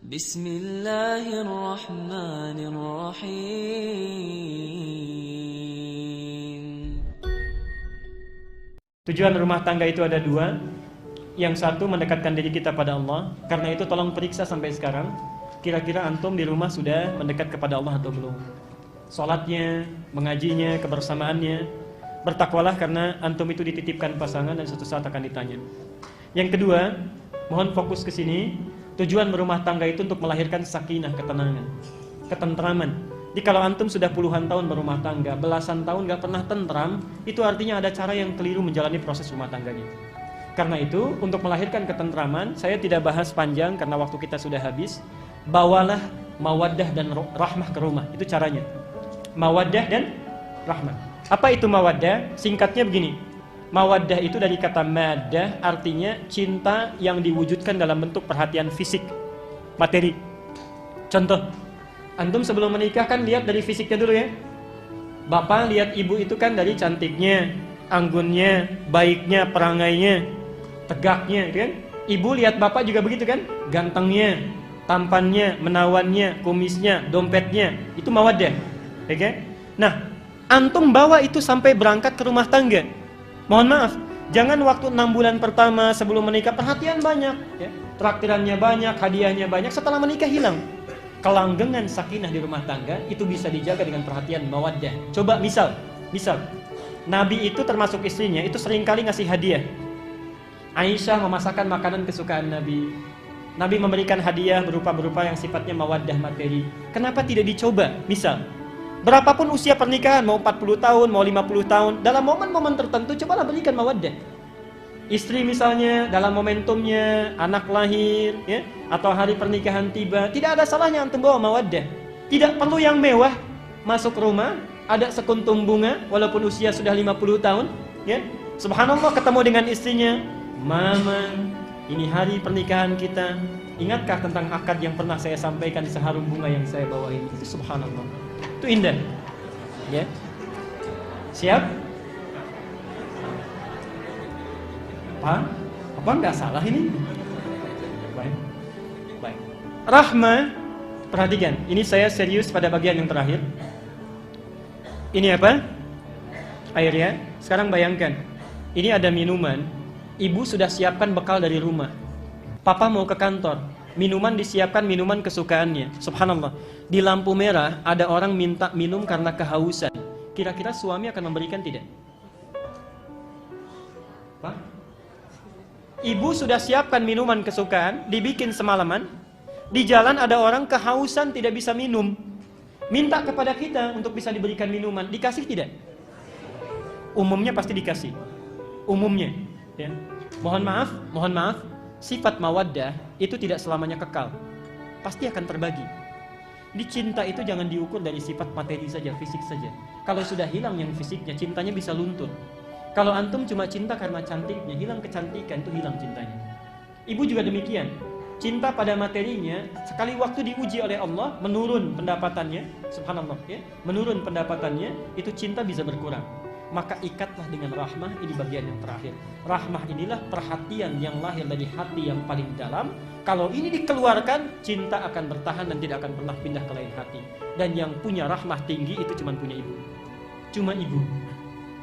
Bismillahirrahmanirrahim. Tujuan rumah tangga itu ada dua. Yang satu mendekatkan diri kita pada Allah. Karena itu tolong periksa sampai sekarang, kira-kira antum di rumah sudah mendekat kepada Allah atau belum. Salatnya, mengajinya, kebersamaannya. Bertakwalah karena antum itu dititipkan pasangan dan suatu saat akan ditanya. Yang kedua, mohon fokus ke sini. Tujuan berumah tangga itu untuk melahirkan sakinah, ketenangan, ketentraman. Jadi kalau antum sudah puluhan tahun berumah tangga, belasan tahun gak pernah tentram, itu artinya ada cara yang keliru menjalani proses rumah tangganya. Karena itu, untuk melahirkan ketentraman, saya tidak bahas panjang karena waktu kita sudah habis. Bawalah mawaddah dan rahmah ke rumah. Itu caranya. Mawaddah dan rahmah. Apa itu mawaddah? Singkatnya begini. Mawaddah itu dari kata maddah, artinya cinta yang diwujudkan dalam bentuk perhatian fisik, materi. Contoh, antum sebelum menikah kan lihat dari fisiknya dulu ya. Bapak lihat ibu itu kan dari cantiknya, anggunnya, baiknya, perangainya, tegaknya, kan? Ibu lihat bapak juga begitu kan? Gantengnya, tampannya, menawannya, kumisnya, dompetnya. Itu mawaddah. Oke? Nah, antum bawa itu sampai berangkat ke rumah tangga. Mohon maaf, jangan waktu 6 bulan pertama sebelum menikah perhatian banyak, ya. Traktirannya banyak, hadiahnya banyak, setelah menikah hilang. Kelanggengan sakinah di rumah tangga itu bisa dijaga dengan perhatian mawaddah. Coba misal Nabi itu termasuk istrinya itu seringkali ngasih hadiah. Aisyah memasakkan makanan kesukaan Nabi. Nabi memberikan hadiah berupa yang sifatnya mawaddah materi. Kenapa tidak dicoba? Misal, berapapun usia pernikahan, mau 40 tahun, mau 50 tahun, dalam momen-momen tertentu cobalah berikan mawaddah. Istri misalnya dalam momentumnya anak lahir, ya, atau hari pernikahan tiba, tidak ada salahnya antum bawa mawaddah. Tidak perlu yang mewah. Masuk rumah ada sekuntum bunga walaupun usia sudah 50 tahun, ya. Subhanallah ketemu dengan istrinya, "Mama, ini hari pernikahan kita. Ingatkah tentang akad yang pernah saya sampaikan, seharum bunga yang saya bawa ini?" Itu subhanallah. Itu indah. Ya. Siap? Apa enggak salah ini? Baik. Rahmah, perhatikan. Ini saya serius pada bagian yang terakhir. Ini apa? Air ya. Sekarang bayangkan. Ini ada minuman. Ibu sudah siapkan bekal dari rumah. Papa mau ke kantor. Minuman disiapkan, minuman kesukaannya. Subhanallah. Di lampu merah ada orang minta minum karena kehausan. Kira-kira suami akan memberikan tidak? Pak? Ibu sudah siapkan minuman kesukaan, dibikin semalaman. Di jalan ada orang kehausan tidak bisa minum. Minta kepada kita untuk bisa diberikan minuman. Dikasih tidak? Umumnya pasti dikasih. Umumnya, ya. Mohon maaf. Sifat mawaddah itu tidak selamanya kekal. Pasti akan terbagi. Di cinta itu jangan diukur dari sifat materi saja, fisik saja. Kalau sudah hilang yang fisiknya, cintanya bisa luntur. Kalau antum cuma cinta karena cantiknya, hilang kecantikan, itu hilang cintanya. Ibu juga demikian. Cinta pada materinya, sekali waktu diuji oleh Allah, menurun pendapatannya, subhanallah, ya. Menurun pendapatannya, itu cinta bisa berkurang. Maka ikatlah dengan rahmah, ini bagian yang terakhir. Rahmah inilah perhatian yang lahir dari hati yang paling dalam. Kalau ini dikeluarkan, cinta akan bertahan dan tidak akan pernah pindah ke lain hati. Dan yang punya rahmah tinggi itu cuma punya ibu. Cuma ibu.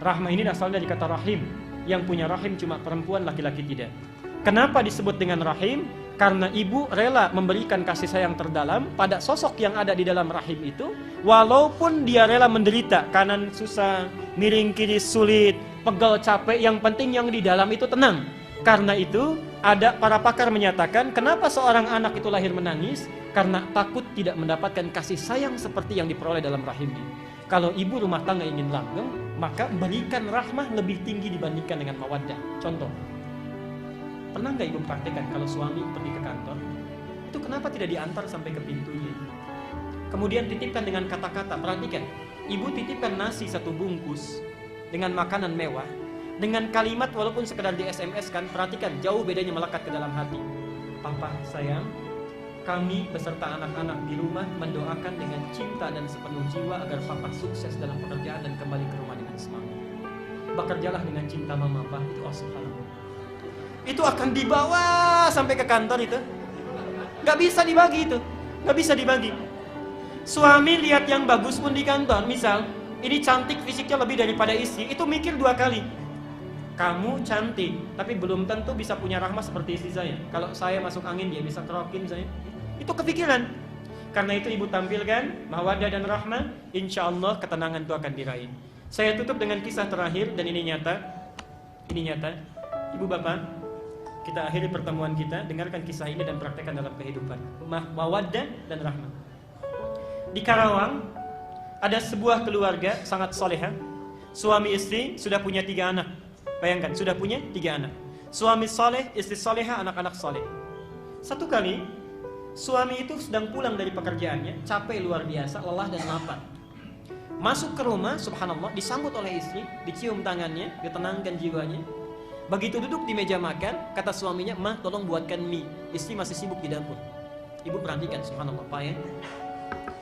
Rahmah ini asalnya dari kata rahim. Yang punya rahim cuma perempuan, laki-laki tidak. Kenapa disebut dengan rahim? Karena ibu rela memberikan kasih sayang terdalam pada sosok yang ada di dalam rahim itu, walaupun dia rela menderita, kanan susah, miring kiri sulit, pegal capek, yang penting yang di dalam itu tenang. Karena itu ada para pakar menyatakan, kenapa seorang anak itu lahir menangis? Karena takut tidak mendapatkan kasih sayang seperti yang diperoleh dalam rahimnya. Kalau ibu rumah tangga ingin langgeng, maka berikan rahmah lebih tinggi dibandingkan dengan mawaddah. Contoh, pernah nggak ibu praktekkan kalau suami pergi ke kantor, itu kenapa tidak diantar sampai ke pintunya? Kemudian titipkan dengan kata-kata, perhatikan, ibu titipkan nasi 1 bungkus dengan makanan mewah, dengan kalimat walaupun sekedar di SMS kan, perhatikan jauh bedanya melekat ke dalam hati. Papa sayang, kami beserta anak-anak di rumah mendoakan dengan cinta dan sepenuh jiwa agar papa sukses dalam pekerjaan dan kembali ke rumah dengan semangat. Bekerjalah dengan cinta mama, Pak. Itu subhanallah. Itu akan dibawa sampai ke kantor itu. Nggak bisa dibagi itu, nggak bisa dibagi. Suami lihat yang bagus pun di kantor, misal ini cantik fisiknya lebih daripada istri, itu mikir 2 kali. Kamu cantik, tapi belum tentu bisa punya rahmah seperti istri saya. Kalau saya masuk angin dia bisa kerokin misalnya. Itu kepikiran. Karena itu ibu tampilkan mawaddah dan rahmah, insya Allah ketenangan itu akan diraih. Saya tutup dengan kisah terakhir dan ini nyata. Ini nyata. Ibu bapak, kita akhiri pertemuan kita, dengarkan kisah ini dan praktekkan dalam kehidupan. Mawaddah dan rahmah. Di Karawang ada sebuah keluarga sangat soleha. Suami istri sudah punya 3 anak. Bayangkan, sudah punya 3 anak. Suami soleh, istri soleha, anak-anak soleh. Satu kali suami itu sedang pulang dari pekerjaannya, capek luar biasa, lelah dan lapar. Masuk ke rumah, subhanallah, disambut oleh istri, dicium tangannya, ditenangkan jiwanya. Begitu duduk di meja makan, kata suaminya, "Ma, tolong buatkan mie." Istri masih sibuk di dapur. Ibu perhatikan, subhanallah, Pak ya.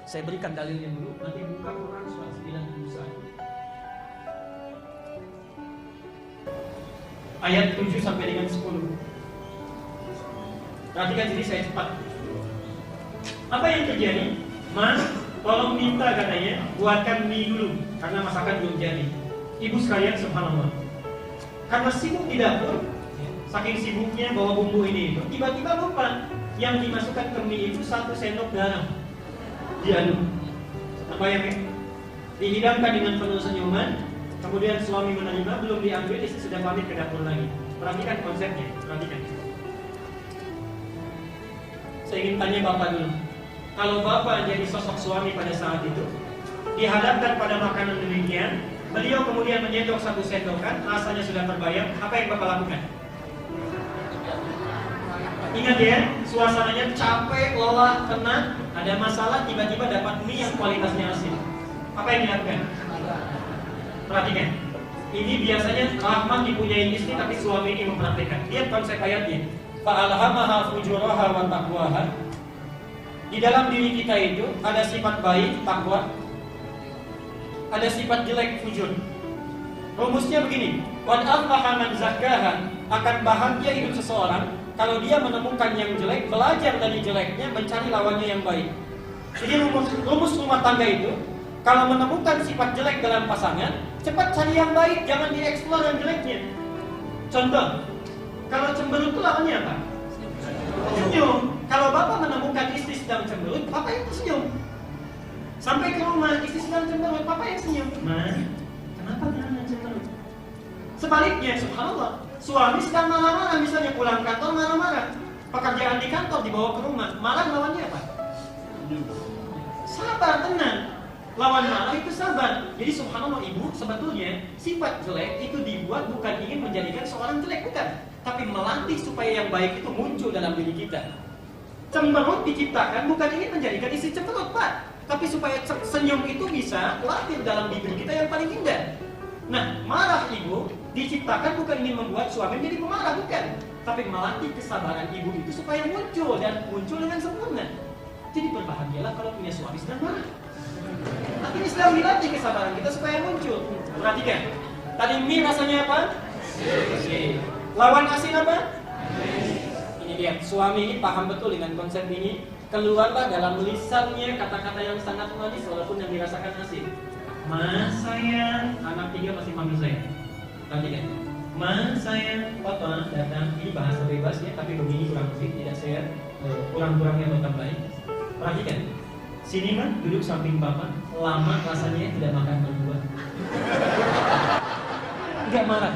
Saya berikan dalilnya dulu, nanti buka Quran surat 91. Ayat 7 sampai dengan 10. Perhatikan sini, saya cepat. Apa yang terjadi? Ma, tolong minta katanya, buatkan mie dulu, karena masakan belum jadi. Ibu sekalian, subhanallah, karena sibuk di dapur, saking sibuknya bawa bumbu ini itu, tiba-tiba lupa yang dimasukkan ke mie itu 1 sendok garam. Diaduk. Apa yang dihidangkan dengan penuh senyuman, kemudian suami menerima, belum diambil, istri sudah pamit ke dapur lagi. Perhatikan konsepnya, perhatikan. Saya ingin tanya bapak dulu, kalau bapak jadi sosok suami pada saat itu, dihadapkan pada makanan demikian, beliau kemudian menyendok 1 sendokan, rasanya sudah terbayang, apa yang bapak lakukan? Ingat ya, suasananya capek, lelah, penat, ada masalah, tiba-tiba dapat mie yang kualitasnya asin. Apa yang dilakukan? Perhatikan, ini biasanya rahmat dipunyai istri, tapi suami ini mempraktikkan. Lihat konsep ayatnya. Fa'alhamaha fujuraha wa taqwaha. Di dalam diri kita itu ada sifat baik, takwa, ada sifat jelek, fujur. Rumusnya begini, qad aflaha man zakkaha, akan bahagia hidup seseorang kalau dia menemukan yang jelek, belajar dari jeleknya, mencari lawannya yang baik. Jadi rumus rumah tangga itu, kalau menemukan sifat jelek dalam pasangan, cepat cari yang baik, jangan dieksplor yang jeleknya. Contoh, kalau cemberut itu lawannya apa? Senyum. Kalau bapak menemukan istri sedang cemberut, bapak yang senyum. Sampai ke rumah, istri sedang cemberut, bapak yang senyum. Ma, kenapa jangan cemberut? Sebaliknya, subhanallah, suami sedang marah-marah, misalnya pulang kantor marah-marah, pekerjaan di kantor dibawa ke rumah, marah lawannya apa? Sabar, tenang. Lawan marah itu sabar. Jadi subhanallah ibu, sebetulnya sifat jelek itu dibuat bukan ingin menjadikan seorang jelek, bukan, tapi melatih supaya yang baik itu muncul dalam diri kita. Cemberut diciptakan bukan ingin menjadikan istri cemberut, Pak, tapi supaya senyum itu bisa lahir dalam diri kita yang paling indah. Nah, marah ibu diciptakan bukan ingin membuat suami menjadi pemarah, bukan, tapi melatih kesabaran ibu itu supaya muncul dan muncul dengan sempurna. Jadi berbahagialah kalau punya suami sedang marah. Tapi ini sedang dilatih kesabaran kita supaya muncul. Perhatikan, tadi mie rasanya apa? Asin. Lawan asin apa? Ini lihat, suami ini paham betul dengan konsep ini. Keluarlah dalam lisannya kata-kata yang sangat manis walaupun yang dirasakan asin. Mas sayang, anak 3 masih panggil saya. Perhatikan, mas sayang, papa datang. Ini bahasa bebas ya, tapi begini kurang lebih, tidak saya kurang-kurangnya mau tambahin. Perhatikan, sini mah duduk samping bapak, lama rasanya tidak makan berdua. Enggak marah.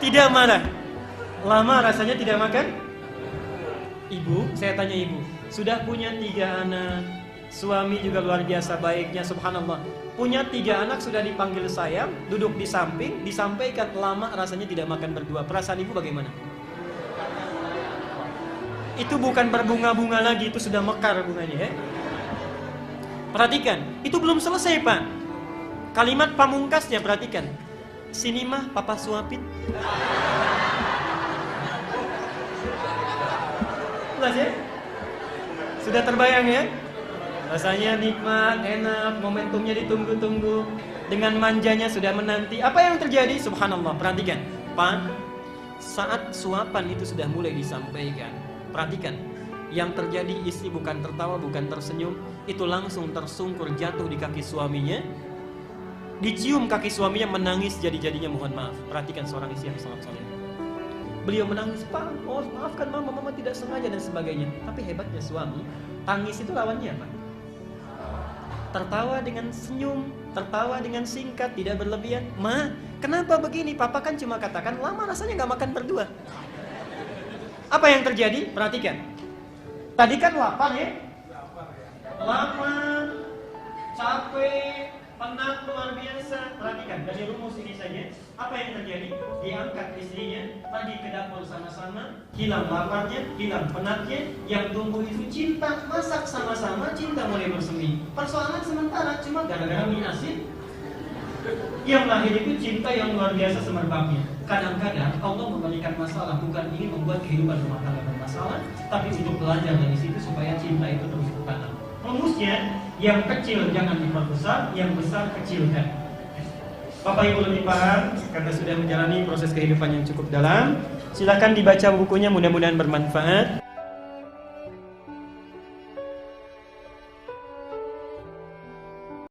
Tidak marah. Lama rasanya tidak makan. Ibu, saya tanya ibu, sudah punya 3 anak, suami juga luar biasa baiknya, subhanallah. Punya 3 anak sudah dipanggil sayang, duduk di samping, disampaikan lama rasanya tidak makan berdua. Perasaan ibu bagaimana? Itu bukan berbunga-bunga lagi, itu sudah mekar bunganya ya. Perhatikan, itu belum selesai Pak. Kalimat pamungkasnya perhatikan. Sini mah papa suapin. Jelas ya? Sudah terbayang ya? Rasanya nikmat, enak, momentumnya ditunggu-tunggu. Dengan manjanya sudah menanti. Apa yang terjadi? Subhanallah, perhatikan Pak, saat suapan itu sudah mulai disampaikan, perhatikan, yang terjadi istri bukan tertawa, bukan tersenyum, itu langsung tersungkur jatuh di kaki suaminya, dicium kaki suaminya, menangis jadi-jadinya mohon maaf. Perhatikan seorang istri yang sangat soleh. Beliau menangis, "Pak, oh, maafkan mama tidak sengaja," dan sebagainya. Tapi hebatnya suami, tangis itu lawannya apa? Tertawa dengan senyum, tertawa dengan singkat, tidak berlebihan. "Ma, kenapa begini? Papa kan cuma katakan lama rasanya gak makan berdua." Apa yang terjadi? Perhatikan. Tadi kan lapar ya? Lapar, capek, penat luar biasa. Perhatikan dari rumus ini saja. Apa yang terjadi? Diangkat istrinya, pergi ke dapur sama-sama, hilang laparnya, hilang penatnya. Yang tumbuh itu cinta, masak sama-sama, cinta mulai bersemi. Persoalan sementara, cuma gara-gara mie asin. Yang lahir itu cinta yang luar biasa semerbaknya. Kadang-kadang Allah memberikan masalah bukan ingin membuat kehidupan rumah tangga bermasalah, tapi untuk belajar dari situ supaya cinta itu terus bertanam. Rumusnya, yang kecil jangan diperbesar, yang besar kecilkan. Bapak Ibu lebih paham karena sudah menjalani proses kehidupan yang cukup dalam. Silakan dibaca bukunya, mudah-mudahan bermanfaat.